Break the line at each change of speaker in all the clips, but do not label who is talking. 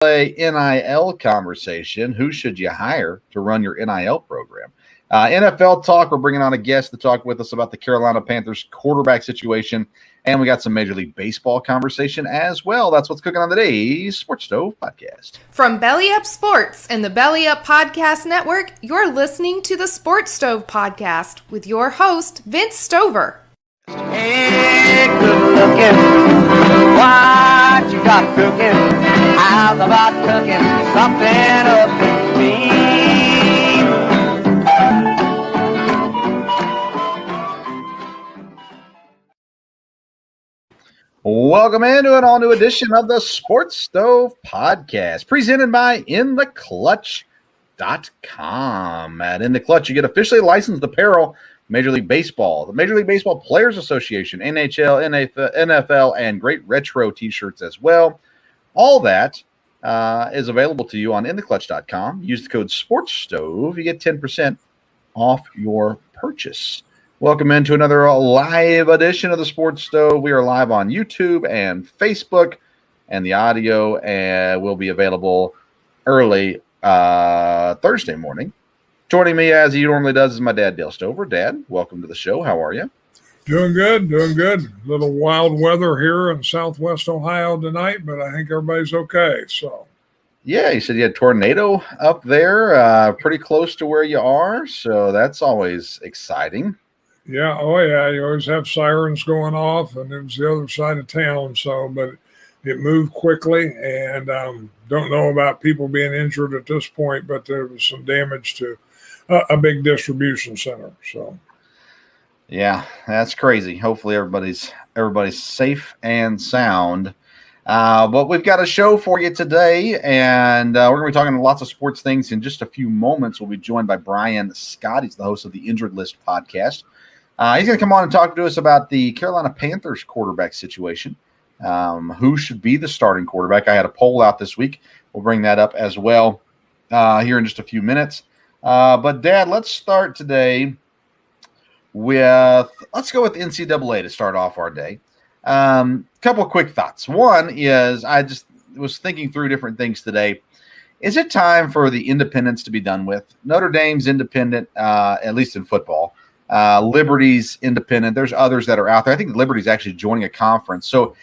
a NIL conversation. Who should you hire to run your NIL program? NFL talk. We're bringing on a guest to talk with us about the Carolina Panthers quarterback situation, and we got some Major League Baseball conversation as well. That's what's cooking on today's Sports Stove podcast.
From Belly Up Sports and the Belly Up Podcast Network, you're listening to the Sports Stove podcast with your host, Vince Stover.
Hey, good looking, what you got cooking? How's about cooking something up in me?
Welcome into an all-new edition of the Sports Stove podcast, presented by InTheClutch.com. At In The Clutch, you get officially licensed apparel, Major League Baseball, the Major League Baseball Players Association, NHL, NFL, and great retro t-shirts as well. All that is available to you on InTheClutch.com. Use the code SportsStove. You get 10% off your purchase. Welcome into another live edition of the Sports Stove. We are live on YouTube and Facebook, and the audio will be available early Thursday morning. Joining me, as he normally does, is my dad, Dale Stover. Dad, welcome to the show. How are you?
Doing good, doing good. A little wild weather here in Southwest Ohio tonight, but I think everybody's okay. So,
yeah, you said you had a tornado up there, pretty close to where you are, so that's always exciting.
Yeah, oh yeah, you always have sirens going off, and it was the other side of town. So, but it moved quickly, and don't know about people being injured at this point, but there was some damage to a big distribution center. So,
yeah, that's crazy. Hopefully, everybody's safe and sound. But we've got a show for you today, and we're going to be talking lots of sports things in just a few moments. We'll be joined by Brian Scott. He's the host of the Injured List podcast. He's going to come on and talk to us about the Carolina Panthers quarterback situation. Who should be the starting quarterback? I had a poll out this week. We'll bring that up as well here in just a few minutes. But, Dad, let's start today let's go with the NCAA to start off our day. Couple of quick thoughts. One is I just was thinking through different things today. Is it time for the independents to be done with? Notre Dame's independent, at least in football. Liberty's independent. There's others that are out there. I think Liberty's actually joining a conference. So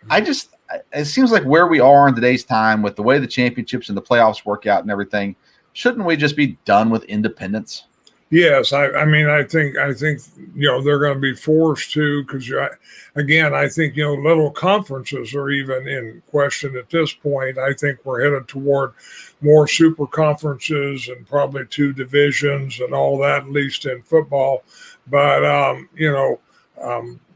it seems like where we are in today's time with the way the championships and the playoffs work out and everything, shouldn't we just be done with independence?
Yes, I mean, I think they're going to be forced to, because I think little conferences are even in question at this point. I think we're headed toward more super conferences and probably two divisions and all that, at least in football. But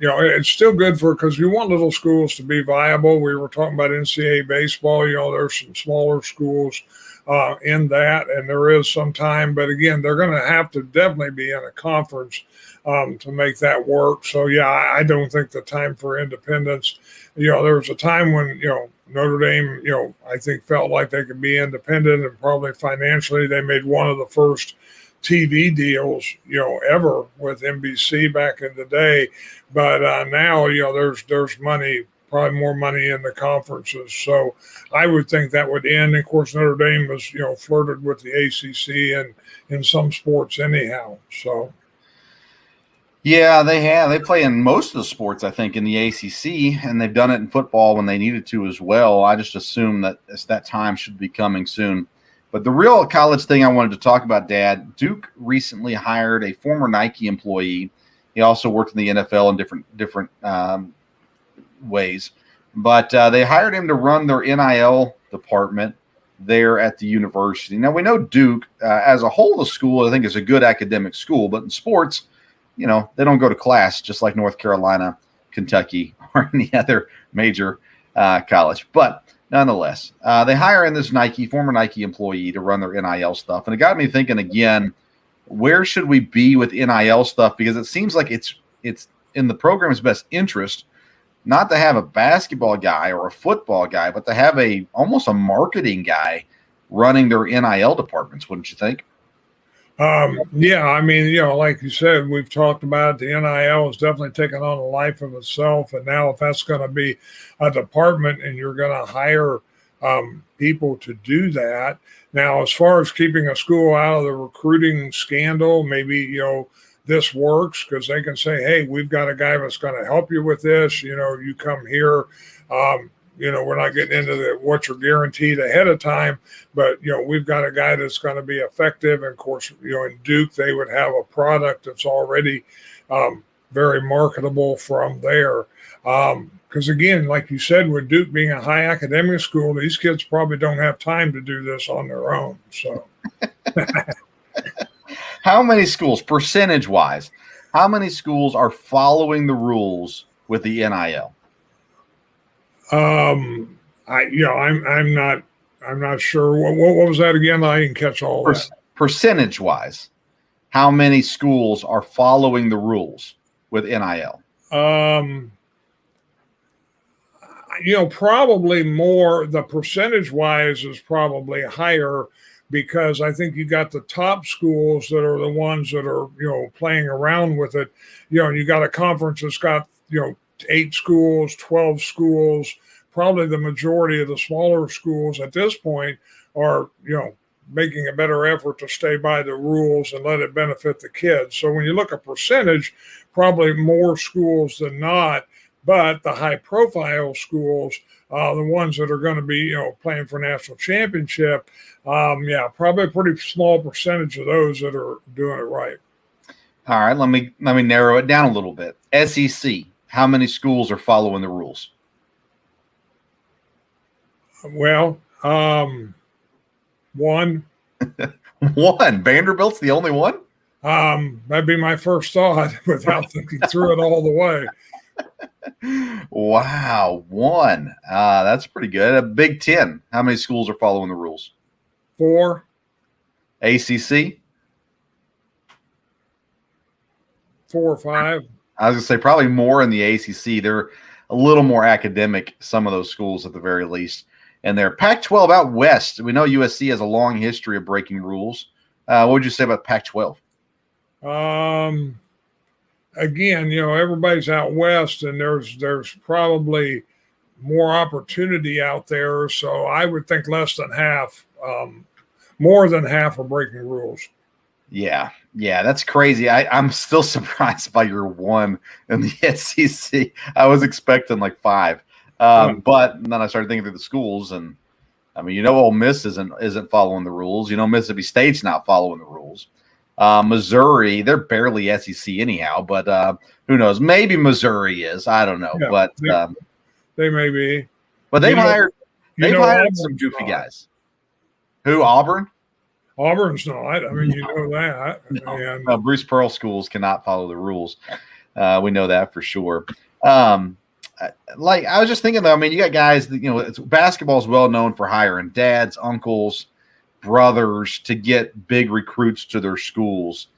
it's still good because you want little schools to be viable. We were talking about NCAA baseball. There's some smaller schools in that, and there is some time, but again, they're going to have to definitely be in a conference to make that work. So yeah, I don't think the time for independence. There was a time when Notre Dame, I think felt like they could be independent, and probably financially they made one of the first TV deals ever with NBC back in the day. But now there's money. Probably more money in the conferences. So I would think that would end. Of course, Notre Dame was, flirted with the ACC and in some sports anyhow. So.
Yeah, they have. They play in most of the sports, I think, in the ACC, and they've done it in football when they needed to as well. I just assume that time should be coming soon. But the real college thing I wanted to talk about, Dad, Duke recently hired a former Nike employee. He also worked in the NFL in different ways, but they hired him to run their NIL department there at the university. Now, we know Duke as a whole, the school I think is a good academic school, but in sports, they don't go to class just like North Carolina, Kentucky, or any other major college. But nonetheless, they hire in this former Nike employee to run their NIL stuff, and it got me thinking again, where should we be with NIL stuff? Because it seems like it's in the program's best interest not to have a basketball guy or a football guy, but to have almost a marketing guy running their NIL departments, wouldn't you think?
Yeah, I mean, like you said, we've talked about it. The NIL is definitely taking on a life of itself. And now if that's going to be a department and you're going to hire people to do that. Now, as far as keeping a school out of the recruiting scandal, maybe, this works because they can say, hey, we've got a guy that's going to help you with this. You come here. We're not getting into what you're guaranteed ahead of time, but, we've got a guy that's going to be effective. And of course, in Duke, they would have a product that's already very marketable from there. Because again, like you said, with Duke being a high academic school, these kids probably don't have time to do this on their own. So
how many schools, percentage-wise, how many schools are following the rules with the NIL?
I'm not sure. What was that again? I didn't catch all that.
Percentage-wise, how many schools are following the rules with NIL?
Probably more. The percentage-wise is probably higher because I think you got the top schools that are the ones that are, playing around with it. And you got a conference that's got, 8 schools, 12 schools. Probably the majority of the smaller schools at this point are, making a better effort to stay by the rules and let it benefit the kids. So when you look at percentage, probably more schools than not. But the high-profile schools, the ones that are going to be, playing for national championship, probably a pretty small percentage of those that are doing it right.
All right, let me narrow it down a little bit. SEC, how many schools are following the rules?
Well, one.
One. Vanderbilt's the only one?
That'd be my first thought without thinking through it all the way.
Wow, one. That's pretty good. A Big Ten. How many schools are following the rules?
4.
ACC?
4 or 5.
I was going to say probably more in the ACC. They're a little more academic, some of those schools at the very least. And they're Pac-12 out west. We know USC has a long history of breaking rules. What would you say about Pac-12?
Again, everybody's out west, and there's probably more opportunity out there. So I would think less than half, more than half are breaking rules.
Yeah, that's crazy. I'm still surprised by your 1 in the SEC. I was expecting like 5. But then I started thinking through the schools, and I mean, Ole Miss isn't following the rules. Mississippi State's not following the rules. Missouri, they're barely SEC anyhow, but who knows? Maybe Missouri is. I don't know,
yeah,
but
they may be.
But they've hired some goofy guys. Who? Auburn?
Auburn's not. I mean, that.
No. No, Bruce Pearl schools cannot follow the rules. We know that for sure. Like I was just thinking though, I mean, you got guys that, basketball is well known for hiring dads, uncles, brothers to get big recruits to their schools.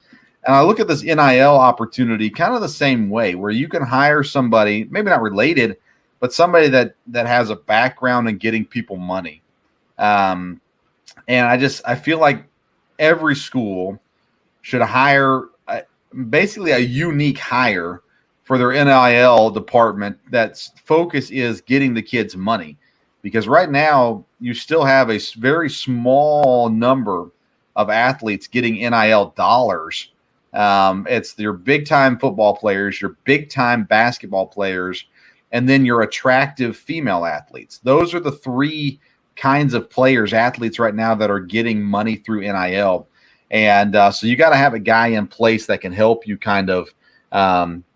And I look at this NIL opportunity kind of the same way, where you can hire somebody, maybe not related, but somebody that has a background in getting people money. And I feel like every school should hire basically a unique hire for their NIL department that's focus is getting the kids money. Because right now you still have a very small number of athletes getting NIL dollars. It's your big-time football players, your big-time basketball players, and then your attractive female athletes. Those are the 3 kinds of players, athletes right now that are getting money through NIL. And so you got to have a guy in place that can help you kind of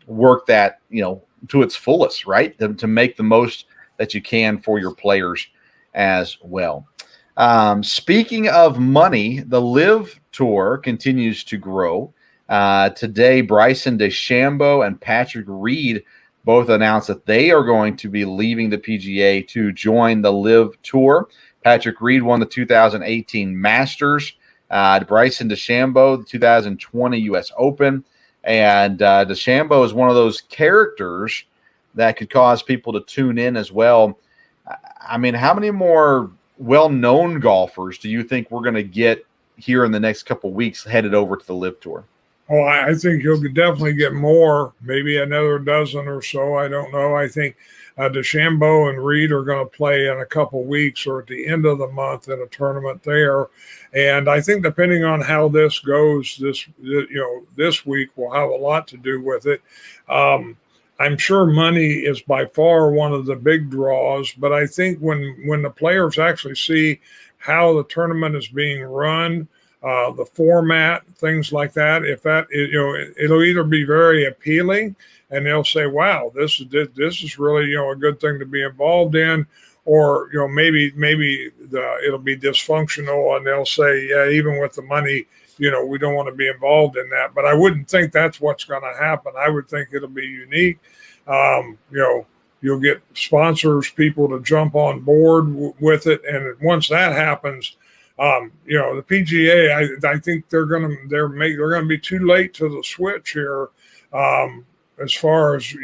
work that, to its fullest, right? To make the most that you can for your players as well. Speaking of money, the Live Tour continues to grow. Today, Bryson DeChambeau and Patrick Reed both announced that they are going to be leaving the PGA to join the Live Tour. Patrick Reed won the 2018 Masters. Bryson DeChambeau, the 2020 U.S. Open. And DeChambeau is one of those characters that could cause people to tune in as well. I mean, how many more well-known golfers do you think we're going to get here in the next couple of weeks headed over to the Live Tour?
Oh, I think you'll definitely get more, maybe another dozen or so. I don't know. I think DeChambeau and Reed are going to play in a couple weeks or at the end of the month in a tournament there. And I think depending on how this goes, this week will have a lot to do with it. I'm sure money is by far one of the big draws, but I think when the players actually see how the tournament is being run, the format, things like that, if that it'll either be very appealing, and they'll say, "Wow, this is really a good thing to be involved in," or maybe it'll be dysfunctional, and they'll say, "Yeah, even with the money, we don't want to be involved in that." But I wouldn't think that's what's going to happen. I would think it'll be unique. You'll get sponsors, people to jump on board with it, and once that happens, the PGA, I think they're gonna be too late to the switch here, as far as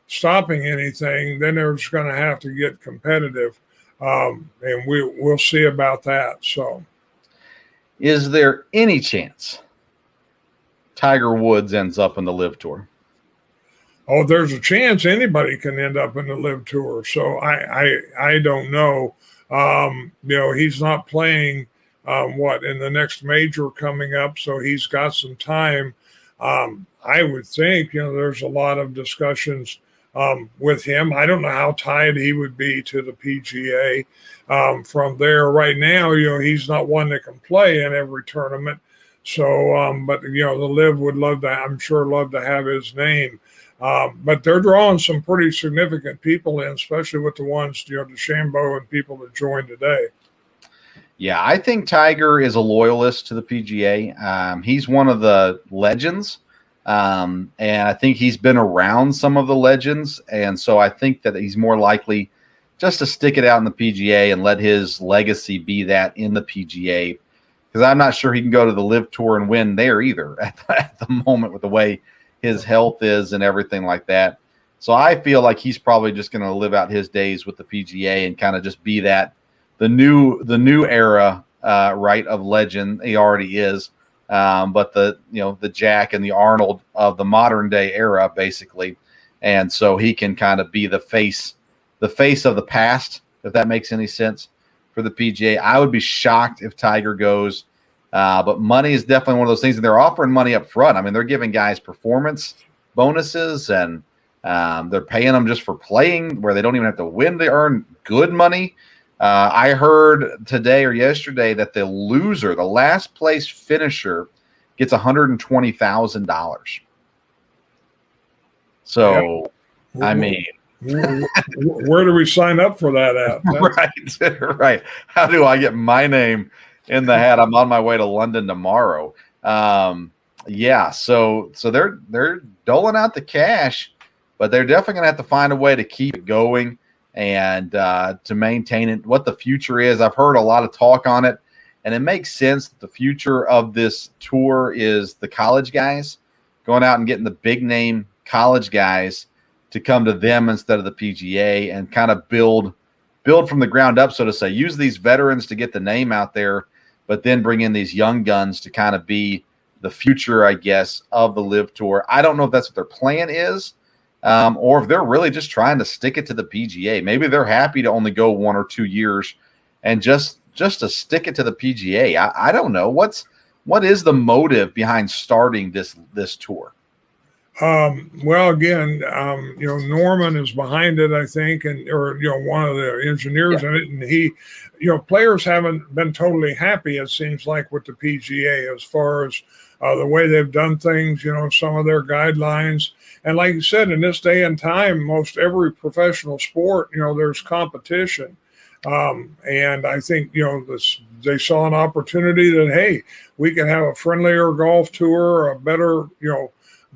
stopping anything. Then they're just going to have to get competitive, and we'll see about that. So,
is there any chance Tiger Woods ends up in the Live Tour?
Oh, there's a chance anybody can end up in the Live Tour. So I don't know. He's not playing in the next major coming up, so he's got some time. I would think there's a lot of discussions with him. I don't know how tied he would be to the PGA. From there, right now, he's not one that can play in every tournament. So, but the Live would love to have his name. But they're drawing some pretty significant people in, especially with the ones, DeChambeau and people that joined today.
Yeah, I think Tiger is a loyalist to the PGA. He's one of the legends, and I think he's been around some of the legends, and so I think that he's more likely just to stick it out in the PGA and let his legacy be that in the PGA, because I'm not sure he can go to the Live Tour and win there either at the moment with the way his health is and everything like that. So I feel like he's probably just going to live out his days with the PGA and kind of just be that the new era, right, of legend. He already is, but the Jack and the Arnold of the modern day era, basically. And so he can kind of be the face of the past, if that makes any sense for the PGA. I would be shocked if Tiger goes. But money is definitely one of those things, and they're offering money up front. I mean, they're giving guys performance bonuses, and they're paying them just for playing, where they don't even have to win to earn good money. I heard today or yesterday that the loser, the last place finisher, gets $120,000. So, yeah. I mean,
where do we sign up for that at?
Right. How do I get my name in the hat? I'm on my way to London tomorrow. Yeah. So they're doling out the cash, but they're definitely going to have to find a way to keep it going and to maintain it. What the future is, I've heard a lot of talk on it, and it makes sense that the future of this tour is the college guys going out and getting the big name college guys to come to them instead of the PGA, and kind of build from the ground up, so to say. Use these veterans to get the name out there, but then bring in these young guns to kind of be the future, I guess, of the Live Tour. I don't know if that's what their plan is, or if they're really just trying to stick it to the PGA. Maybe they're happy to only go 1 or 2 years and just to stick it to the PGA. I don't know. What is the motive behind starting this tour?
Well, again, Norman is behind it, I think, or one of the engineers in it, and he, players haven't been totally happy, it seems like, with the PGA as far as the way they've done things, some of their guidelines. And like you said, in this day and time, most every professional sport, there's competition. And I think, they saw an opportunity that, hey, we can have a friendlier golf tour, a better,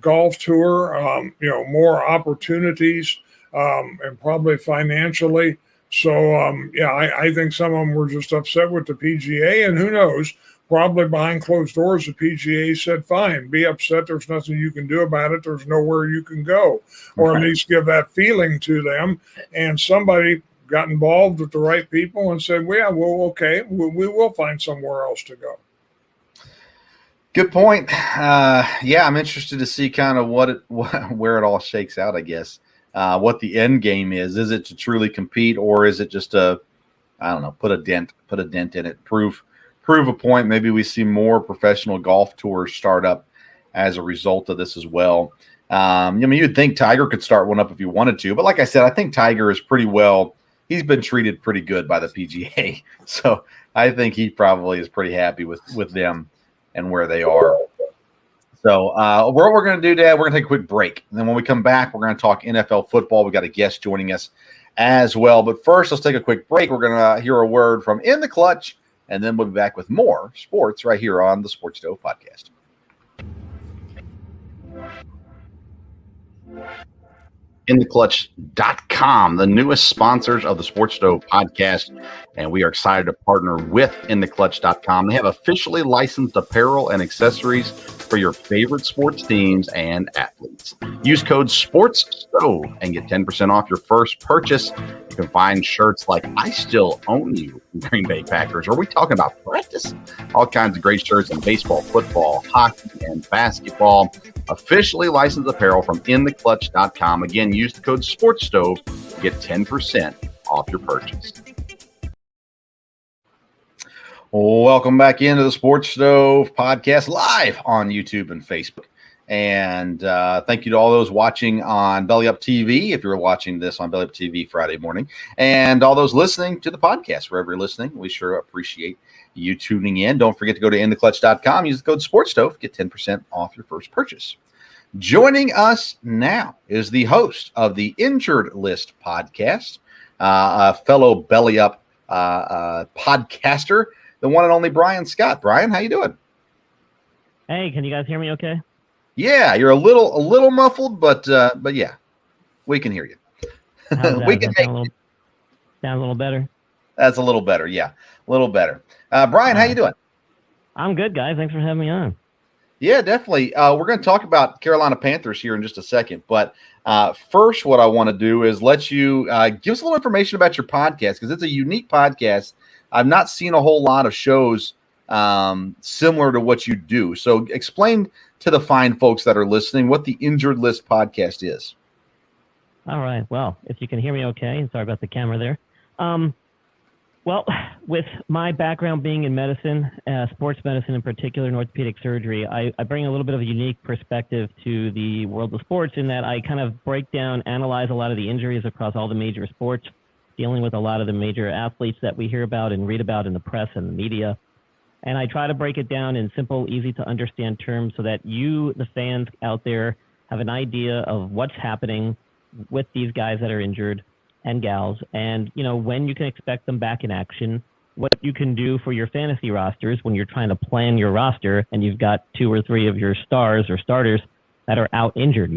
golf tour, more opportunities, and probably financially. So, I think some of them were just upset with the PGA, and who knows, probably behind closed doors, the PGA said, fine, be upset. There's nothing you can do about it. There's nowhere you can go, or at least give that feeling to them. And somebody got involved with the right people and said, well, okay, we will find somewhere else to go.
Good point. Yeah, I'm interested to see kind of where it all shakes out, I guess. What the end game is. Is it to truly compete, or is it just I don't know, put a dent in it, prove a point. Maybe we see more professional golf tours start up as a result of this as well. I mean, you'd think Tiger could start one up if he wanted to, but like I said, I think Tiger is pretty well. He's been treated pretty good by the PGA, so I think he probably is pretty happy with them and where they are. So what we're going to do, Dad, we're going to take a quick break. And then when we come back, we're going to talk NFL football. We've got a guest joining us as well. But first, let's take a quick break. We're going to hear a word from In the Clutch, and then we'll be back with more sports right here on the Sports Stove Podcast. InTheClutch.com, the newest sponsors of the Sports Stove Podcast, and we are excited to partner with InTheClutch.com. They have officially licensed apparel and accessories for your favorite sports teams and athletes. Use code SPORTSSTOVE and get 10% off your first purchase. You can find shirts like I Still Own You from Green Bay Packers. Are we talking about practice? All kinds of great shirts in baseball, football, hockey, and basketball. Officially licensed apparel from InTheClutch.com. Again, use the code SPORTSSTOVE to get 10% off your purchase. Welcome back into the Sports Stove Podcast live on YouTube and Facebook. And thank you to all those watching on Belly Up TV, if you're watching this on Belly Up TV Friday morning, and all those listening to the podcast, wherever you're listening. We sure appreciate you tuning in. Don't forget to go to InTheClutch.com. Use the code SportsStove. Get 10% off your first purchase. Joining us now is the host of the Injured List podcast, a fellow Belly Up podcaster, the one and only Brian Scott. Brian, how you doing?
Hey, can you guys hear me okay?
Yeah, you're a little muffled, but yeah, we can hear you. We can make
sound a little better.
That's a little better. Yeah, a little better. Brian, how you doing?
I'm good, guys. Thanks for having me on.
Yeah, definitely. We're going to talk about Carolina Panthers here in just a second. But first, what I want to do is let you give us a little information about your podcast, because it's a unique podcast. I've not seen a whole lot of shows similar to what you do. So explain to the fine folks that are listening what the Injured List podcast is.
All right. Well, if you can hear me okay, and sorry about the camera there. Well, with my background being in medicine, sports medicine in particular, and orthopedic surgery, I bring a little bit of a unique perspective to the world of sports in that I kind of break down, analyze a lot of the injuries across all the major sports, dealing with a lot of the major athletes that we hear about and read about in the press and the media. And I try to break it down in simple, easy to understand terms so that you, the fans out there, have an idea of what's happening with these guys that are injured and gals, and when you can expect them back in action, what you can do for your fantasy rosters when you're trying to plan your roster and you've got 2 or 3 of your stars or starters that are out injured.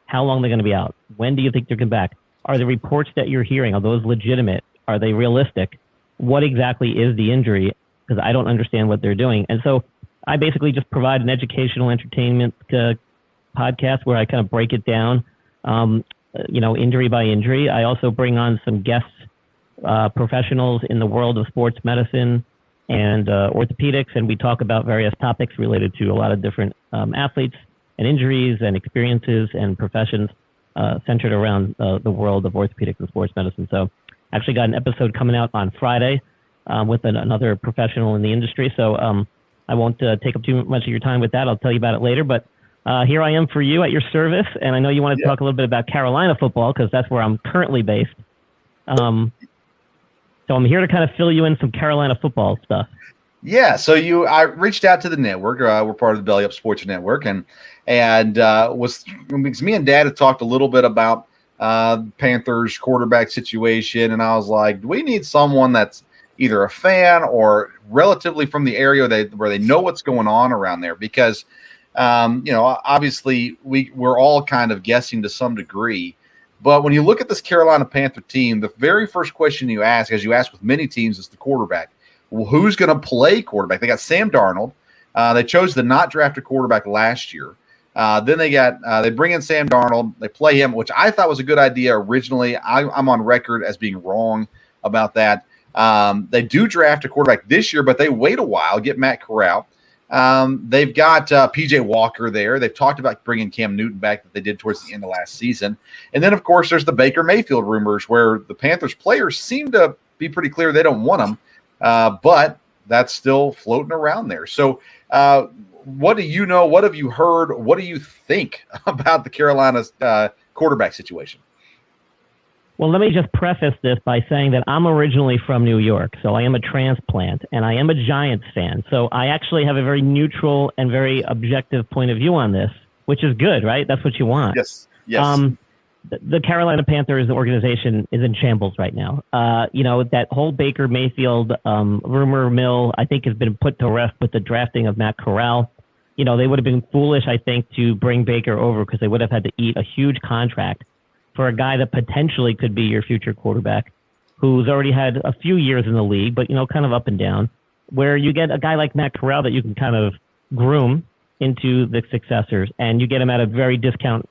How long they're going to be out? When do you think they're going back? Are the reports that you're hearing, are those legitimate? Are they realistic? What exactly is the injury? Because I don't understand what they're doing. And so I basically just provide an educational entertainment podcast where I kind of break it down, injury by injury. I also bring on some guests, professionals in the world of sports medicine and orthopedics, and we talk about various topics related to a lot of different athletes and injuries and experiences and professions centered around the world of orthopedics and sports medicine. So actually got an episode coming out on Friday with another professional in the industry. So I won't take up too much of your time with that. I'll tell you about it later. But here I am for you at your service. And I know you want to talk a little bit about Carolina football because that's where I'm currently based. So I'm here to kind of fill you in some Carolina football stuff.
Yeah, so I reached out to the network. We're part of the Belly Up Sports Network, and because me and Dad had talked a little bit about Panthers quarterback situation, and I was like, do we need someone that's either a fan or relatively from the area where they know what's going on around there? Because obviously we're all kind of guessing to some degree. But when you look at this Carolina Panther team, the very first question you ask, as you ask with many teams, is the quarterback. Well, who's going to play quarterback? They got Sam Darnold. They chose to not draft a quarterback last year. Then they bring in Sam Darnold. They play him, which I thought was a good idea originally. I'm on record as being wrong about that. They do draft a quarterback this year, but they wait a while, get Matt Corral. They've got PJ Walker there. They've talked about bringing Cam Newton back that they did towards the end of last season. And then, of course, there's the Baker Mayfield rumors where the Panthers players seem to be pretty clear they don't want him, but that's still floating around there. So what do you know? What have you heard? What do you think about the Carolina's quarterback situation?
Well, let me just preface this by saying that I'm originally from New York, so I am a transplant, and I am a Giants fan. So I actually have a very neutral and very objective point of view on this, which is good, right? That's what you want.
Yes, yes.
The Carolina Panthers organization is in shambles right now. That whole Baker Mayfield rumor mill, I think, has been put to rest with the drafting of Matt Corral. They would have been foolish, I think, to bring Baker over because they would have had to eat a huge contract for a guy that potentially could be your future quarterback, who's already had a few years in the league, but, kind of up and down, where you get a guy like Matt Corral that you can kind of groom into the successors, and you get him at a very discounted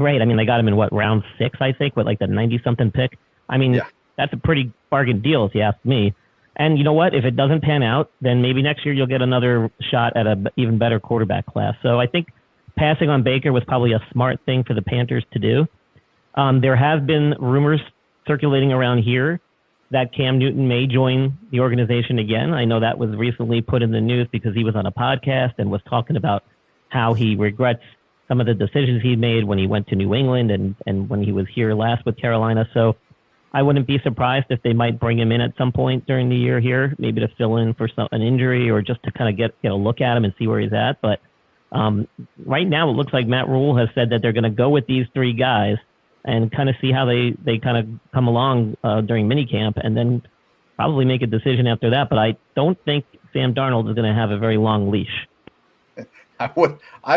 rate. I mean, they got him in round 6, I think, with like the 90-something pick. I mean, That's a pretty bargain deal, if you ask me. And you know what? If it doesn't pan out, then maybe next year you'll get another shot at an even better quarterback class. So I think passing on Baker was probably a smart thing for the Panthers to do. There have been rumors circulating around here that Cam Newton may join the organization again. I know that was recently put in the news because he was on a podcast and was talking about how he regrets some of the decisions he made when he went to New England and when he was here last with Carolina. So I wouldn't be surprised if they might bring him in at some point during the year here, maybe to fill in for an injury or just to kind of get a look at him and see where he's at. But right now it looks like Matt Rule has said that they're going to go with these 3 guys and kind of see how they kind of come along during minicamp and then probably make a decision after that. But I don't think Sam Darnold is going to have a very long leash.
I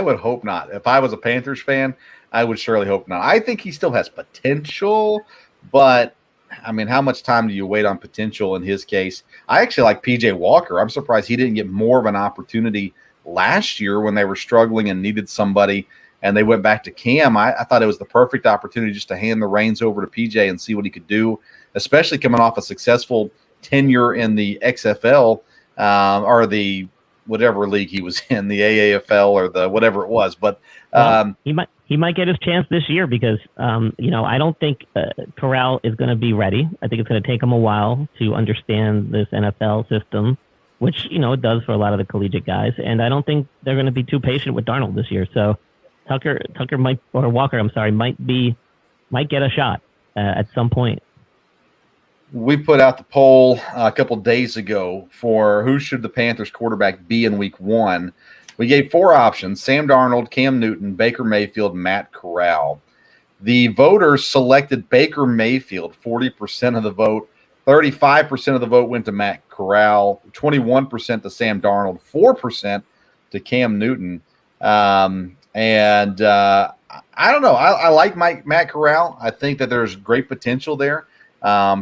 would hope not. If I was a Panthers fan, I would surely hope not. I think he still has potential, but I mean, how much time do you wait on potential in his case? I actually like PJ Walker. I'm surprised he didn't get more of an opportunity last year when they were struggling and needed somebody and they went back to Cam. I thought it was the perfect opportunity just to hand the reins over to PJ and see what he could do, especially coming off a successful tenure in the XFL or the whatever league he was in, the AAFL or the whatever it was. But
he might get his chance this year because, I don't think Corral is going to be ready. I think it's going to take him a while to understand this NFL system, which, it does for a lot of the collegiate guys. And I don't think they're going to be too patient with Darnold this year. So Walker might get a shot at some point.
We put out the poll a couple days ago for who should the Panthers quarterback be in week 1. We gave 4 options: Sam Darnold, Cam Newton, Baker Mayfield, Matt Corral. The voters selected Baker Mayfield, 40% of the vote. 35% of the vote went to Matt Corral, 21% to Sam Darnold, 4% to Cam Newton. I don't know. I like Matt Corral. I think that there's great potential there.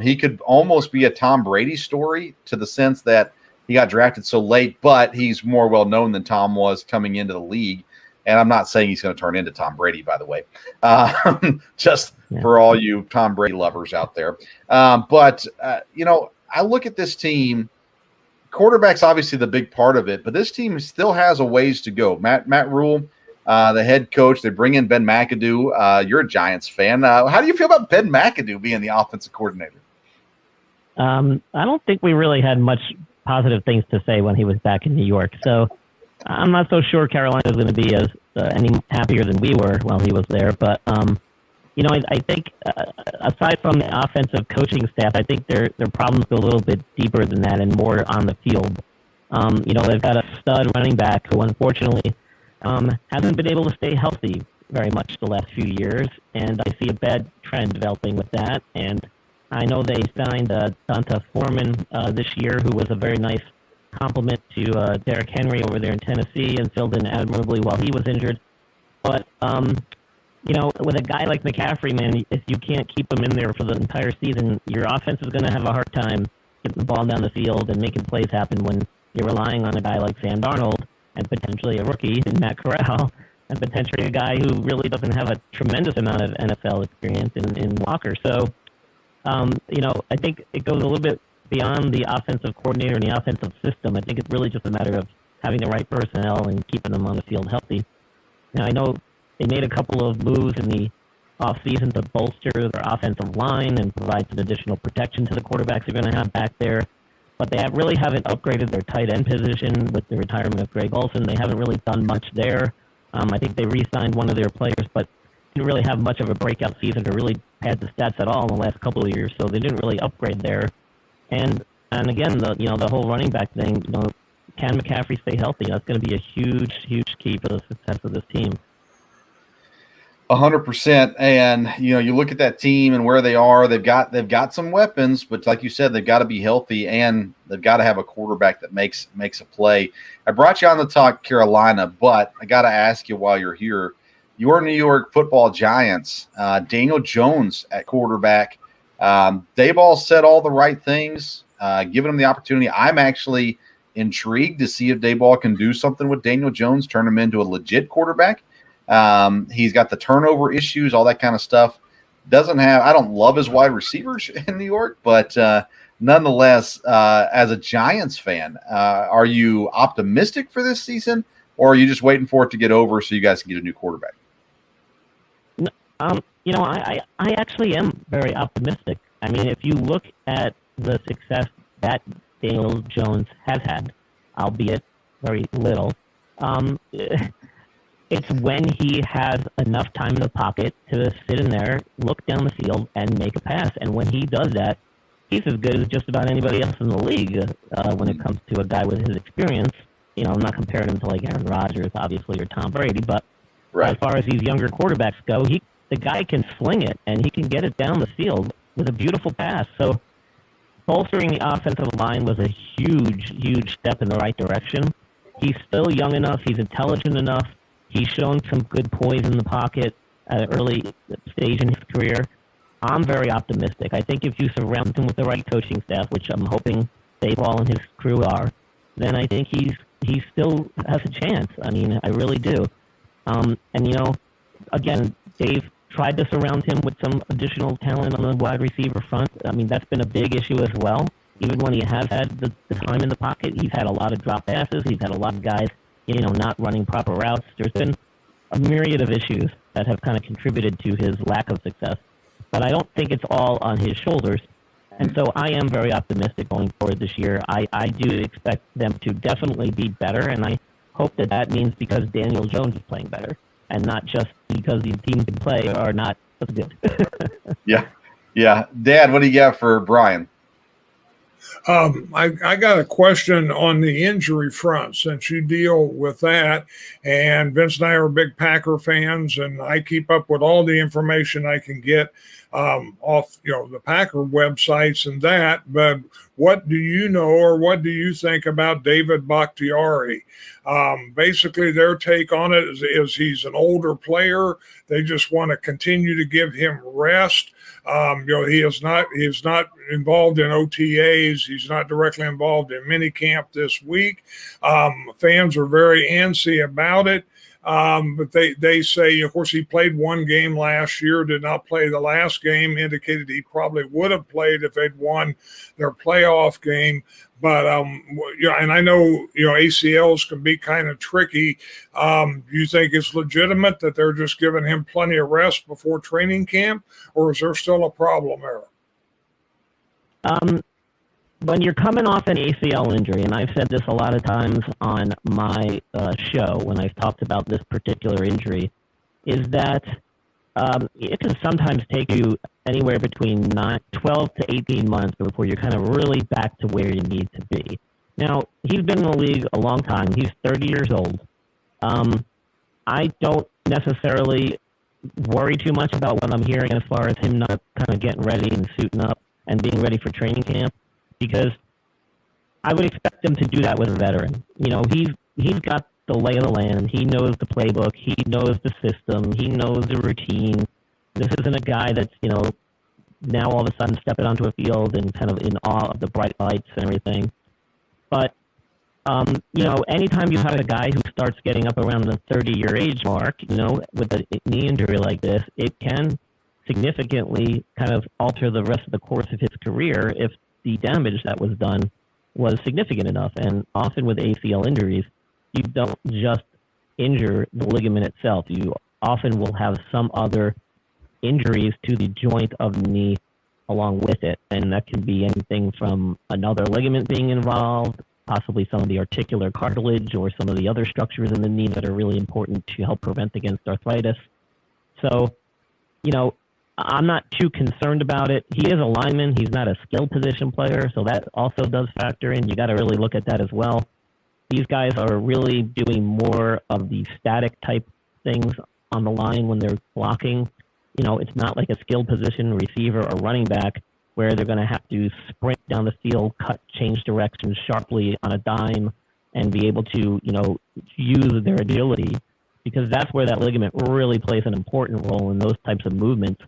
He could almost be a Tom Brady story to the sense that he got drafted so late, but he's more well-known than Tom was coming into the league. And I'm not saying he's going to turn into Tom Brady, by the way, for all you Tom Brady lovers out there. But I look at this team. Quarterback's obviously the big part of it, but this team still has a ways to go. Matt Rule, the head coach, they bring in Ben McAdoo. You're a Giants fan. How do you feel about Ben McAdoo being the offensive coordinator?
I don't think we really had much positive things to say when he was back in New York. So I'm not so sure Carolina is going to be as any happier than we were while he was there. But, I think aside from the offensive coaching staff, I think their problems go a little bit deeper than that and more on the field. They've got a stud running back who unfortunately hasn't been able to stay healthy very much the last few years. And I see a bad trend developing with that. And I know they signed Donta Foreman this year, who was a very nice compliment to Derrick Henry over there in Tennessee and filled in admirably while he was injured. But, with a guy like McCaffrey, man, if you can't keep him in there for the entire season, your offense is going to have a hard time getting the ball down the field and making plays happen when you're relying on a guy like Sam Darnold and potentially a rookie in Matt Corral and potentially a guy who really doesn't have a tremendous amount of NFL experience in Walker. So, I think it goes a little bit beyond the offensive coordinator and the offensive system. I think it's really just a matter of having the right personnel and keeping them on the field healthy. Now, I know they made a couple of moves in the offseason to bolster their offensive line and provide some additional protection to the quarterbacks they're going to have back there. But they really haven't upgraded their tight end position with the retirement of Greg Olson. They haven't really done much there. I think they re-signed one of their players, but didn't really have much of a breakout season to really pad the stats at all in the last couple of years. So they didn't really upgrade there. And again, the whole running back thing, can McCaffrey stay healthy? That's going to be a huge, huge key for the success of this team.
100%. And you look at that team and where they are. They've got some weapons, but like you said, they've got to be healthy and they've got to have a quarterback that makes a play. I brought you on to talk Carolina, but I got to ask you while you're here. Your New York Football Giants, Daniel Jones at quarterback. Daboll said all the right things, giving him the opportunity. I'm actually intrigued to see if Daboll can do something with Daniel Jones, turn him into a legit quarterback. He's got the turnover issues, all that kind of stuff. I don't love his wide receivers in New York, but nonetheless, as a Giants fan, are you optimistic for this season, or are you just waiting for it to get over so you guys can get a new quarterback?
I actually am very optimistic. I mean, if you look at the success that Daniel Jones has had, albeit very little, it's when he has enough time in the pocket to sit in there, look down the field, and make a pass. And when he does that, he's as good as just about anybody else in the league when it comes to a guy with his experience. I'm not comparing him to like Aaron Rodgers, obviously, or Tom Brady, but as far as these younger quarterbacks go, the guy can sling it, and he can get it down the field with a beautiful pass. So bolstering the offensive line was a huge, huge step in the right direction. He's still young enough. He's intelligent enough. He's shown some good poise in the pocket at an early stage in his career. I'm very optimistic. I think if you surround him with the right coaching staff, which I'm hoping Daboll and his crew are, then I think he still has a chance. I mean, I really do. Again, Dave tried to surround him with some additional talent on the wide receiver front. I mean, that's been a big issue as well. Even when he has had the time in the pocket, he's had a lot of drop passes. He's had a lot of guys, not running proper routes. There's been a myriad of issues that have kind of contributed to his lack of success. But I don't think it's all on his shoulders. And so I am very optimistic going forward this year. I do expect them to definitely be better, and I hope that means because Daniel Jones is playing better, and not just because these teams in play are not as good.
Yeah. Dad, what do you got for Brian?
I got a question on the injury front, since you deal with that. And Vince and I are big Packer fans, and I keep up with all the information I can get off the Packer websites and that. But what do you know, or what do you think about David Bakhtiari? Basically, their take on it is he's an older player. They just want to continue to give him rest. He is not involved in OTAs. He's not directly involved in minicamp this week. Fans are very antsy about it. But they say, of course, he played one game last year, did not play the last game, indicated he probably would have played if they'd won their playoff game. But, and I know, ACLs can be kind of tricky. Do you think it's legitimate that they're just giving him plenty of rest before training camp, or is there still a problem there?
When you're coming off an ACL injury, and I've said this a lot of times on my show when I've talked about this particular injury, is that it can sometimes take you anywhere between 12 to 18 months before you're kind of really back to where you need to be. Now, he's been in the league a long time. He's 30 years old. I don't necessarily worry too much about what I'm hearing as far as him not kind of getting ready and suiting up and being ready for training camp, because I would expect him to do that with a veteran. He's got the lay of the land. He knows the playbook. He knows the system. He knows the routine. This isn't a guy that's, now all of a sudden stepping onto a field and kind of in awe of the bright lights and everything. But, anytime you have a guy who starts getting up around the 30-year age mark, with a knee injury like this, it can significantly kind of alter the rest of the course of his career if the damage that was done was significant enough. And often with ACL injuries, you don't just injure the ligament itself. You often will have some other injuries to the joint of the knee along with it. And that can be anything from another ligament being involved, possibly some of the articular cartilage or some of the other structures in the knee that are really important to help prevent against arthritis. So, I'm not too concerned about it. He is a lineman. He's not a skill position player, so that also does factor in. You got to really look at that as well. These guys are really doing more of the static type things on the line when they're blocking. It's not like a skill position receiver or running back where they're going to have to sprint down the field, change direction sharply on a dime, and be able to, use their agility, because that's where that ligament really plays an important role in those types of movements.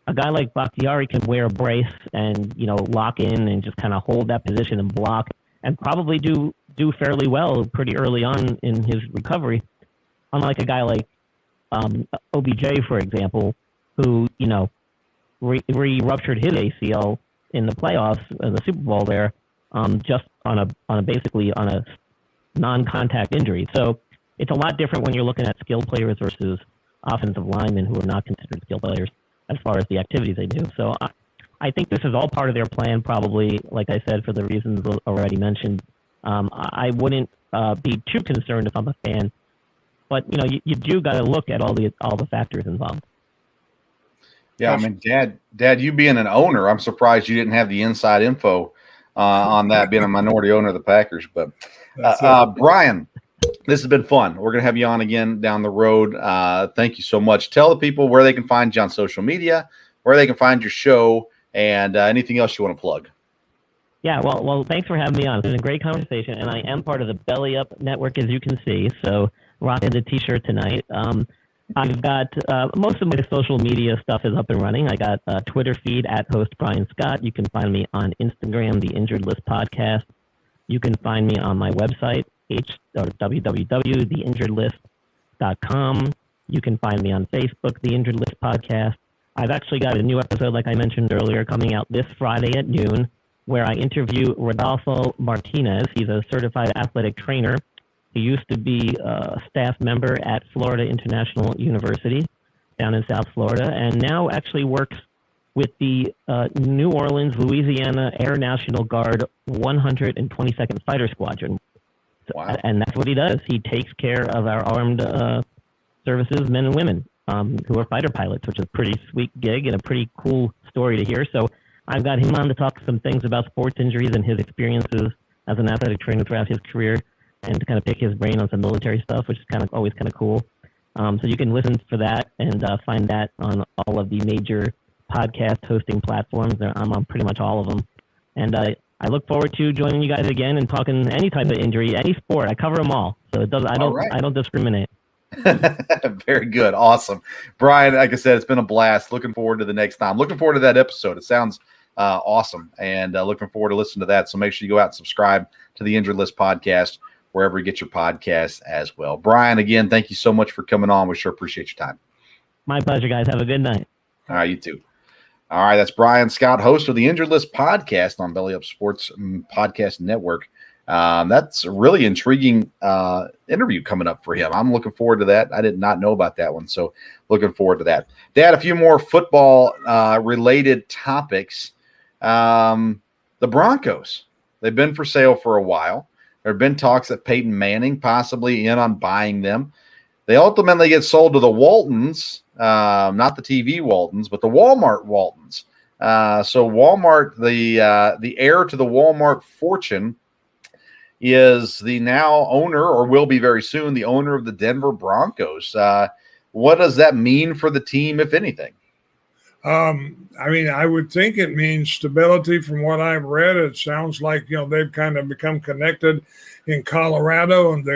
A guy like Bakhtiari can wear a brace and, lock in and just kind of hold that position and block and probably do fairly well pretty early on in his recovery. Unlike a guy like OBJ, for example, who, ruptured his ACL in the playoffs, in the Super Bowl there, just on a non-contact injury. So it's a lot different when you're looking at skill players versus offensive linemen who are not considered skill players as far as the activities they do. So I think this is all part of their plan, probably, like I said, for the reasons already mentioned. I wouldn't be too concerned if I'm a fan, but you do got to look at all the factors involved.
Yeah, I mean, Dad, you being an owner, I'm surprised you didn't have the inside info on that, being a minority owner of the Packers. But Brian, this has been fun. We're going to have you on again down the road. Thank you so much. Tell the people where they can find you on social media, where they can find your show, and anything else you want to plug.
Yeah, well, thanks for having me on. It's been a great conversation, and I am part of the Belly Up Network, as you can see. So rocking the T-shirt tonight. I've got most of my social media stuff is up and running. I got a Twitter feed at host Brian Scott. You can find me on Instagram, the Injured List Podcast. You can find me on my website, www.theinjuredlist.com. You can find me on Facebook, The Injured List Podcast. I've actually got a new episode, like I mentioned earlier, coming out this Friday at noon, where I interview Rodolfo Martinez. He's a certified athletic trainer. He used to be a staff member at Florida International University down in South Florida, and now actually works with the New Orleans, Louisiana Air National Guard 122nd Fighter Squadron.
Wow.
And that's what he does. He takes care of our armed services, men and women, who are fighter pilots, which is a pretty sweet gig and a pretty cool story to hear. So I've got him on to talk some things about sports injuries and his experiences as an athletic trainer throughout his career, and to kind of pick his brain on some military stuff, which is always kind of cool. So you can listen for that and find that on all of the major podcast hosting platforms. I'm on pretty much all of them. And I look forward to joining you guys again and talking any type of injury, any sport. I cover them all, so I don't discriminate.
Very good, awesome, Brian. Like I said, it's been a blast. Looking forward to the next time. Looking forward to that episode. It sounds awesome, and looking forward to listening to that. So make sure you go out and subscribe to the Injured List Podcast wherever you get your podcasts as well. Brian, again, thank you so much for coming on. We sure appreciate your time.
My pleasure, guys. Have a good night.
All right, you too. All right, that's Brian Scott, host of the Injured List Podcast on Belly Up Sports Podcast Network. That's a really intriguing interview coming up for him. I'm looking forward to that. I did not know about that one, so looking forward to that. Dad, a few more football related topics. The Broncos, they've been for sale for a while. There have been talks that Peyton Manning possibly in on buying them. They ultimately get sold to the Waltons, not the TV Waltons, but the Walmart Waltons. So Walmart, the heir to the Walmart fortune, is the now owner, or will be very soon, the owner of the Denver Broncos. What does that mean for the team, if anything?
I would think it means stability. From what I've read, it sounds like, they've kind of become connected in Colorado, and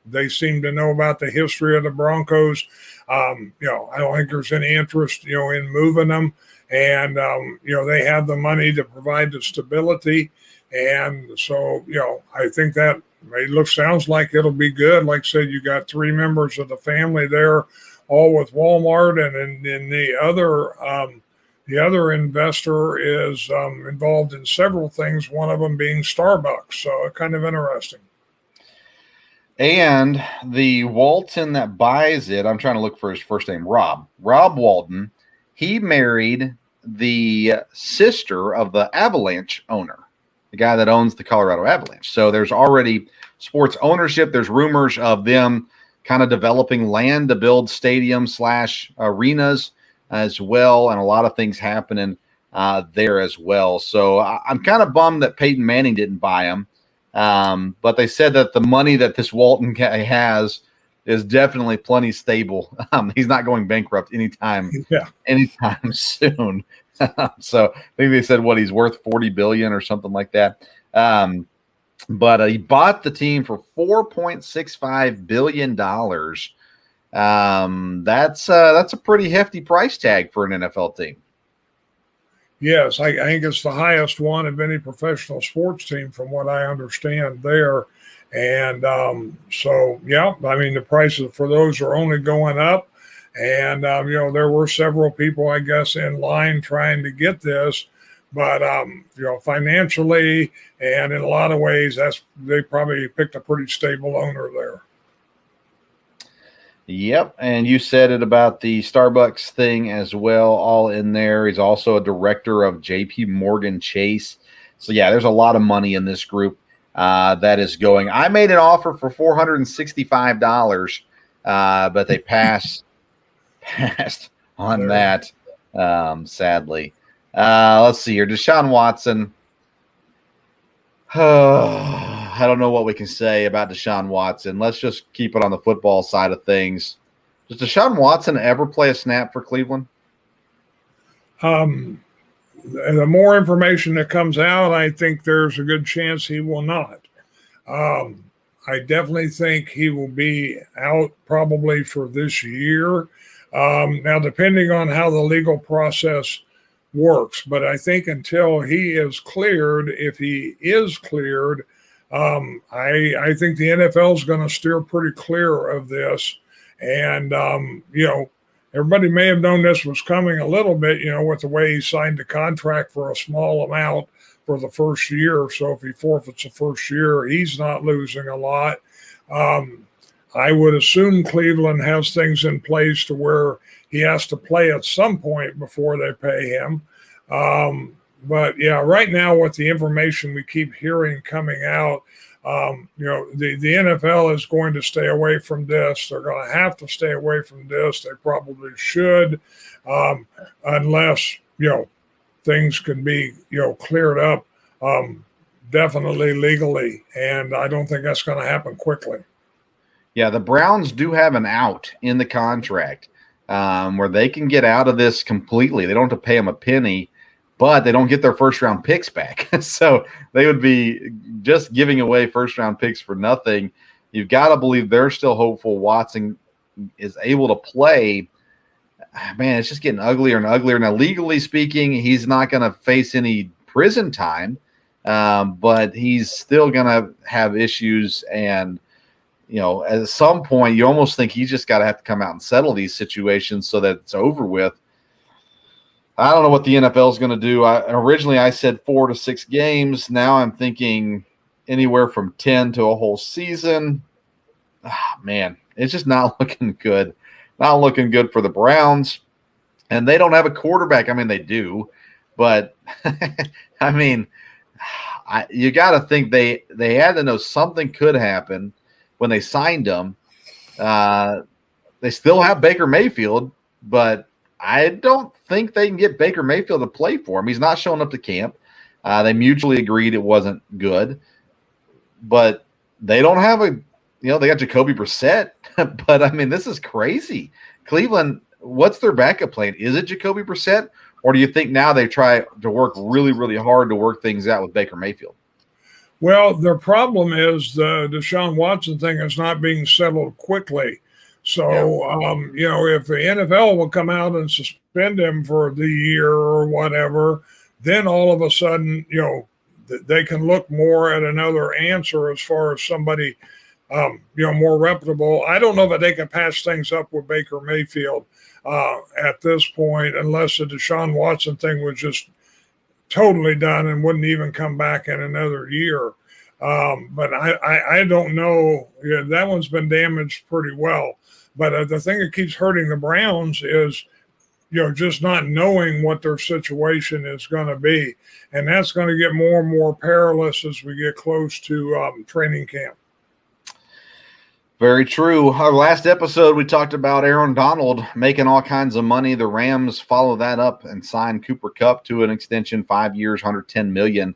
they seem to know about the history of the Broncos. I don't think there's any interest, in moving them, and, they have the money to provide the stability. And so, I think that sounds like it'll be good. Like I said, you got three members of the family there, all with Walmart, and then the other investor is involved in several things, one of them being Starbucks. So kind of interesting.
And the Walton that buys it, I'm trying to look for his first name, Rob Walton. He married the sister of the Avalanche owner, the guy that owns the Colorado Avalanche. So there's already sports ownership. There's rumors of them kind of developing land to build stadiums / arenas as well, and a lot of things happening there as well. So I'm kind of bummed that Peyton Manning didn't buy him. But they said that the money that this Walton guy has is definitely plenty stable. He's not going bankrupt anytime soon. So I think they said he's worth $40 billion or something like that. But he bought the team for $4.65 billion. That's a pretty hefty price tag for an NFL team.
Yes, I think it's the highest one of any professional sports team from what I understand there. And so, yeah, I mean, the prices for those are only going up. And, there were several people, I guess, in line trying to get this. But, financially and in a lot of ways, they probably picked a pretty stable owner there.
Yep, and you said it about the Starbucks thing as well, all in there. He's also a director of JP Morgan Chase. So, yeah, there's a lot of money in this group that is going. I made an offer for $465, but they passed on that, sadly. Let's see here. Deshaun Watson. I don't know what we can say about Deshaun Watson. Let's just keep it on the football side of things. Does Deshaun Watson ever play a snap for Cleveland?
The more information that comes out, I think there's a good chance he will not. I definitely think he will be out probably for this year. Now, depending on how the legal process works, but I think until he is cleared, if he is cleared, I think the NFL is going to steer pretty clear of this. And, everybody may have known this was coming a little bit, with the way he signed the contract for a small amount for the first year. So if he forfeits the first year, he's not losing a lot. I would assume Cleveland has things in place to where he has to play at some point before they pay him. But yeah, right now with the information we keep hearing coming out, the NFL is going to stay away from this. They're going to have to stay away from this. They probably should, unless, things can be, cleared up, definitely legally. And I don't think that's going to happen quickly.
Yeah, the Browns do have an out in the contract where they can get out of this completely. They don't have to pay them a penny, but they don't get their first-round picks back. So they would be just giving away first-round picks for nothing. You've got to believe they're still hopeful Watson is able to play. Man, it's just getting uglier and uglier. Now, legally speaking, he's not going to face any prison time, but he's still going to have issues. And, at some point, you almost think he's just got to have to come out and settle these situations so that it's over with. I don't know what the NFL is going to do. Originally, I said 4 to 6 games. Now I'm thinking anywhere from 10 to a whole season. Man, it's just not looking good. Not looking good for the Browns. And they don't have a quarterback. I mean, they do. But, I mean, you got to think they had to know something could happen when they signed him. They still have Baker Mayfield, but I don't think they can get Baker Mayfield to play for him. He's not showing up to camp. They mutually agreed it wasn't good. But they don't have they got Jacoby Brissett. But, I mean, this is crazy. Cleveland, what's their backup plan? Is it Jacoby Brissett? Or do you think now they try to work really, really hard to work things out with Baker Mayfield?
Well, their problem is the Deshaun Watson thing is not being settled quickly. So, if the NFL will come out and suspend him for the year or whatever, then all of a sudden, they can look more at another answer as far as somebody, more reputable. I don't know that they can patch things up with Baker Mayfield at this point, unless the Deshaun Watson thing was just totally done and wouldn't even come back in another year. But I don't know. Yeah, that one's been damaged pretty well. But the thing that keeps hurting the Browns is, just not knowing what their situation is going to be. And that's going to get more and more perilous as we get close to training camp.
Very true. Our last episode, we talked about Aaron Donald making all kinds of money. The Rams follow that up and sign Cooper Kupp to an extension, 5 years, $110 million.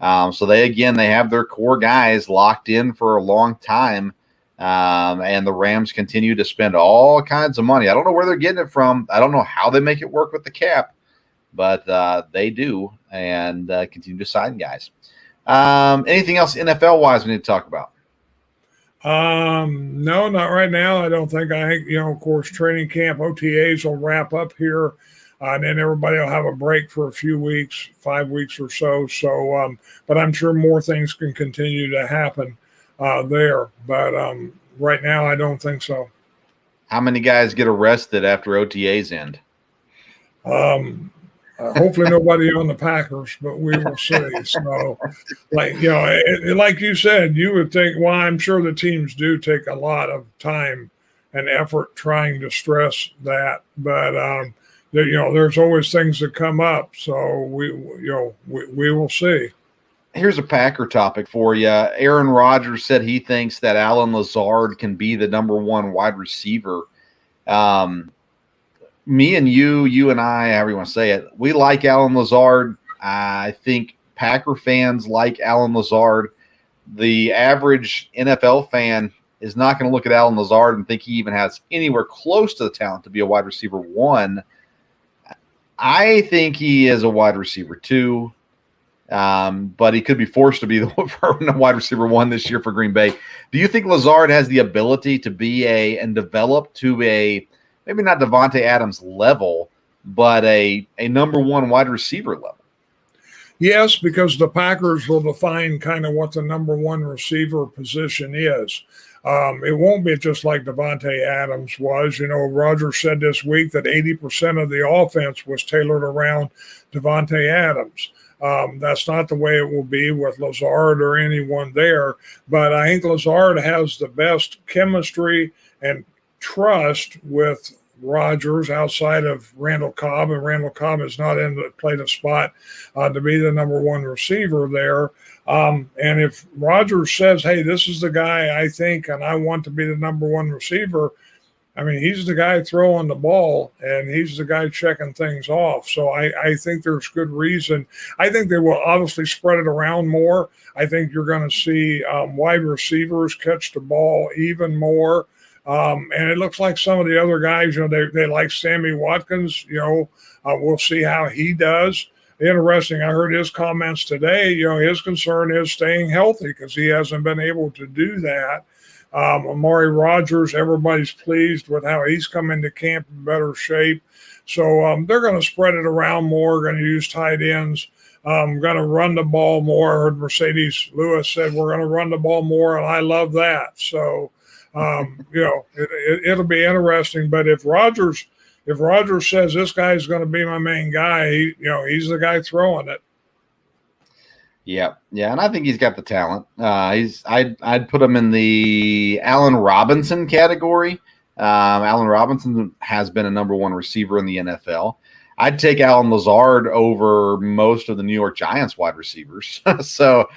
So they have their core guys locked in for a long time. And the Rams continue to spend all kinds of money. I don't know where they're getting it from. I don't know how they make it work with the cap, but they do, and continue to sign guys. Anything else NFL-wise we need to talk about?
No, not right now. I don't think. I think, of course, training camp OTAs will wrap up here, and then everybody will have a break for a few weeks, 5 weeks or so. So, but I'm sure more things can continue to happen there. But right now, I don't think so.
How many guys get arrested after OTAs end?
Hopefully nobody on the Packers, but we will see. So, like you said, you would think, well, I'm sure the teams do take a lot of time and effort trying to stress that, but there's always things that come up. So we will see.
Here's a Packer topic for you. Aaron Rodgers said he thinks that Allen Lazard can be the number one wide receiver. Me and you and I, however you want to say it, we like Allen Lazard. I think Packer fans like Allen Lazard. The average NFL fan is not going to look at Allen Lazard and think he even has anywhere close to the talent to be a wide receiver one. I think he is a wide receiver two, but he could be forced to be the wide receiver one this year for Green Bay. Do you think Lazard has the ability to be and develop to a maybe not Devontae Adams level, but a number one wide receiver level?
Yes, because the Packers will define kind of what the number one receiver position is. It won't be just like Devontae Adams was. Rodgers said this week that 80% of the offense was tailored around Devontae Adams. That's not the way it will be with Lazard or anyone there. But I think Lazard has the best chemistry and trust with Rodgers outside of Randall Cobb, and Randall Cobb is not played a spot to be the number one receiver there. And if Rodgers says, hey, this is the guy I think and I want to be the number one receiver, I mean, he's the guy throwing the ball and he's the guy checking things off. So I think there's good reason. I think they will obviously spread it around more. I think you're going to see wide receivers catch the ball even more. And it looks like some of the other guys, they like Sammy Watkins. We'll see how he does. Interesting. I heard his comments today. His concern is staying healthy because he hasn't been able to do that. Amari Rodgers, everybody's pleased with how he's come into camp in better shape. So they're going to spread it around more, going to use tight ends, going to run the ball more. I heard Mercedes Lewis said we're going to run the ball more, and I love that. So, it'll be interesting. But if Rodgers says this guy's going to be my main guy, he's the guy throwing it.
Yeah, and I think he's got the talent. I'd put him in the Allen Robinson category. Allen Robinson has been a number one receiver in the NFL. I'd take Allen Lazard over most of the New York Giants wide receivers. So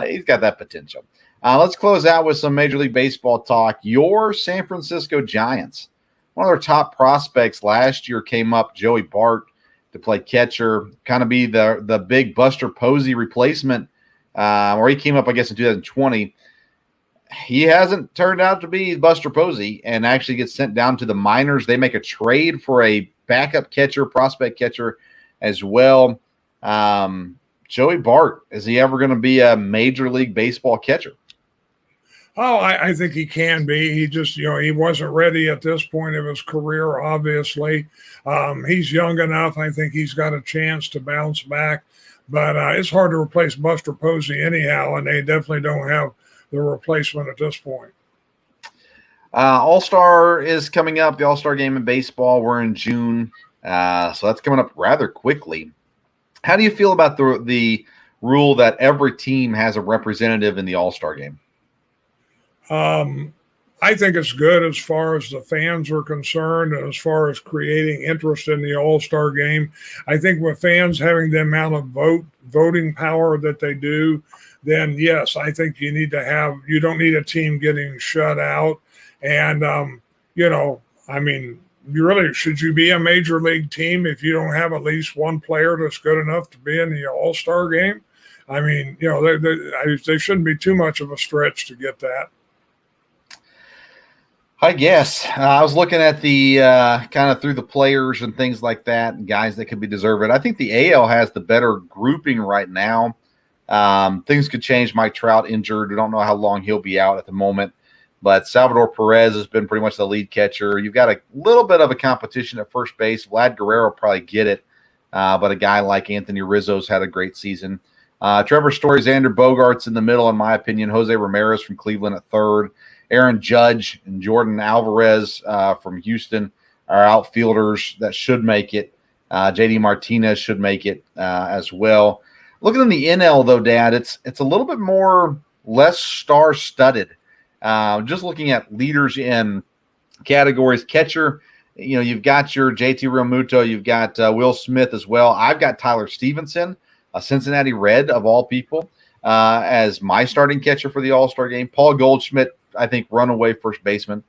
he's got that potential. Let's close out with some Major League Baseball talk. Your San Francisco Giants, one of their top prospects last year came up, Joey Bart, to play catcher, kind of be the big Buster Posey replacement, or he came up, I guess, in 2020. He hasn't turned out to be Buster Posey and actually gets sent down to the minors. They make a trade for a backup catcher, prospect catcher as well. Joey Bart, is he ever going to be a Major League Baseball catcher?
Oh, I think he can be. He just, he wasn't ready at this point of his career, obviously. He's young enough. I think he's got a chance to bounce back. But it's hard to replace Buster Posey anyhow, and they definitely don't have the replacement at this point.
All-Star is coming up, the All-Star game in baseball. We're in June, so that's coming up rather quickly. How do you feel about the rule that every team has a representative in the All-Star game?
I think it's good as far as the fans are concerned and as far as creating interest in the All-Star game. I think with fans having the amount of voting power that they do, then yes, I think you don't need a team getting shut out. And, should you be a major league team if you don't have at least one player that's good enough to be in the All-Star game? I mean, they shouldn't be too much of a stretch to get that.
I guess. I was looking at the kind of through the players and things like that and guys that could be deserving. I think the AL has the better grouping right now. Things could change. Mike Trout injured. We don't know how long he'll be out at the moment. But Salvador Perez has been pretty much the lead catcher. You've got a little bit of a competition at first base. Vlad Guerrero will probably get it. But a guy like Anthony Rizzo's had a great season. Trevor Story, Xander Bogaerts in the middle, in my opinion. Jose Ramirez from Cleveland at third. Aaron Judge and Jordan Alvarez from Houston are outfielders that should make it. JD Martinez should make it as well. Looking in the NL, though, Dad, it's a little bit less star-studded. Just looking at leaders in categories. Catcher, you've got your JT Realmuto. You've got Will Smith as well. I've got Tyler Stevenson, a Cincinnati Red of all people, as my starting catcher for the All-Star game. Paul Goldschmidt, I think, runaway first baseman.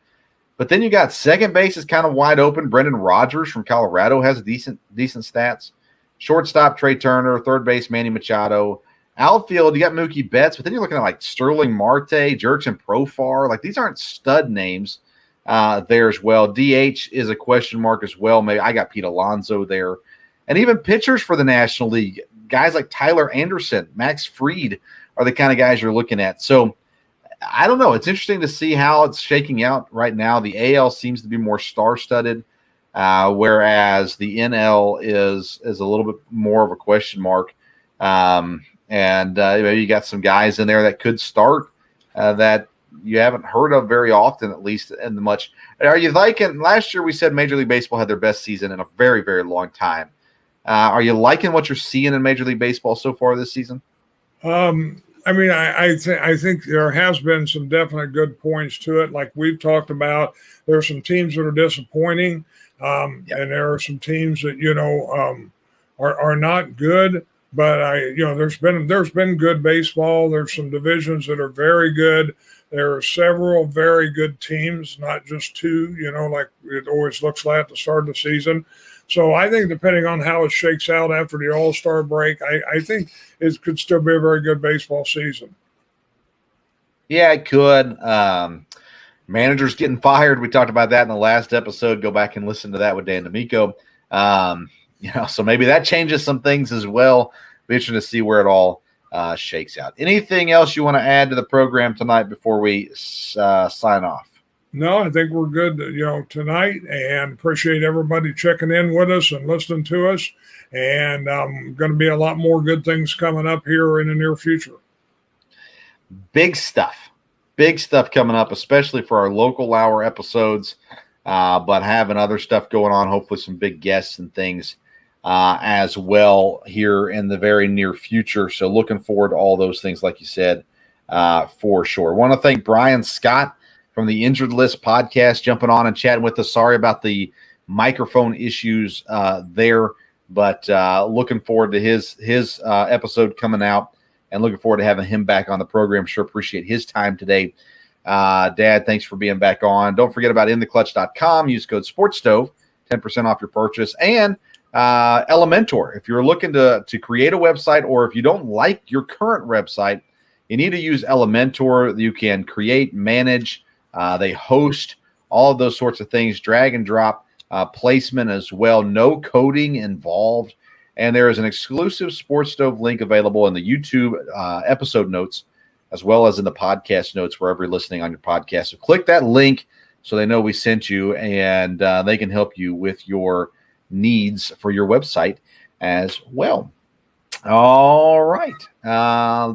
But then you got second base is kind of wide open. Brendan Rodgers from Colorado has decent stats. Shortstop, Trey Turner. Third base, Manny Machado. Outfield, you got Mookie Betts, but then you're looking at like Sterling Marte, Jurickson Profar. Like, these aren't stud names there as well. DH is a question mark as well. Maybe I got Pete Alonso there. And even pitchers for the National League, guys like Tyler Anderson, Max Fried are the kind of guys you're looking at. So I don't know. It's interesting to see how it's shaking out right now. The AL seems to be more star-studded, whereas the NL is a little bit more of a question mark. Maybe you got some guys in there that could start that you haven't heard of very often, at least in the much. Are you liking? Last year we said Major League Baseball had their best season in a very, very long time. Are you liking what you're seeing in Major League Baseball so far this season?
I think there has been some definite good points to it. Like we've talked about, there are some teams that are disappointing, and there are some teams that are not good. But there's been good baseball. There's some divisions that are very good. There are several very good teams, not just two. Like it always looks like at the start of the season. So I think depending on how it shakes out after the All-Star break, I think it could still be a very good baseball season.
Yeah, it could. Managers getting fired. We talked about that in the last episode. Go back and listen to that with Dan D'Amico. So maybe that changes some things as well. Be interesting to see where it all shakes out. Anything else you want to add to the program tonight before we sign off?
No, I think we're good, tonight, and appreciate everybody checking in with us and listening to us. And going to be a lot more good things coming up here in the near future.
Big stuff coming up, especially for our local hour episodes, but having other stuff going on, hopefully some big guests and things as well here in the very near future. So looking forward to all those things, like you said, for sure. I want to thank Brian Scott from the Injured List podcast jumping on and chatting with us. Sorry about the microphone issues there, but looking forward to his episode coming out and looking forward to having him back on the program. Sure appreciate his time today. Dad, thanks for being back on. Don't forget about intheclutch.com. Use code SportsStove, 10% off your purchase. And Elementor, if you're looking to create a website, or if you don't like your current website, you need to use Elementor. You can create, manage, they host, all of those sorts of things, drag and drop placement as well. No coding involved. And there is an exclusive Sports Stove link available in the YouTube episode notes, as well as in the podcast notes wherever you're listening on your podcast. So click that link so they know we sent you, and they can help you with your needs for your website as well. All right.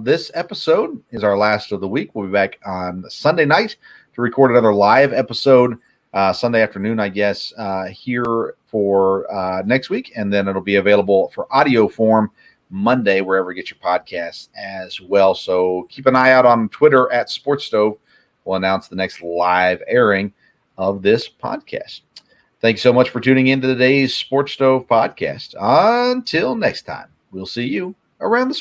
This episode is our last of the week. We'll be back on Sunday night to record another live episode, Sunday afternoon, I guess, here for next week. And then it'll be available for audio form Monday, wherever you get your podcasts as well. So keep an eye out on Twitter at Sports Stove. We'll announce the next live airing of this podcast. Thanks so much for tuning in to today's Sports Stove podcast. Until next time, we'll see you around the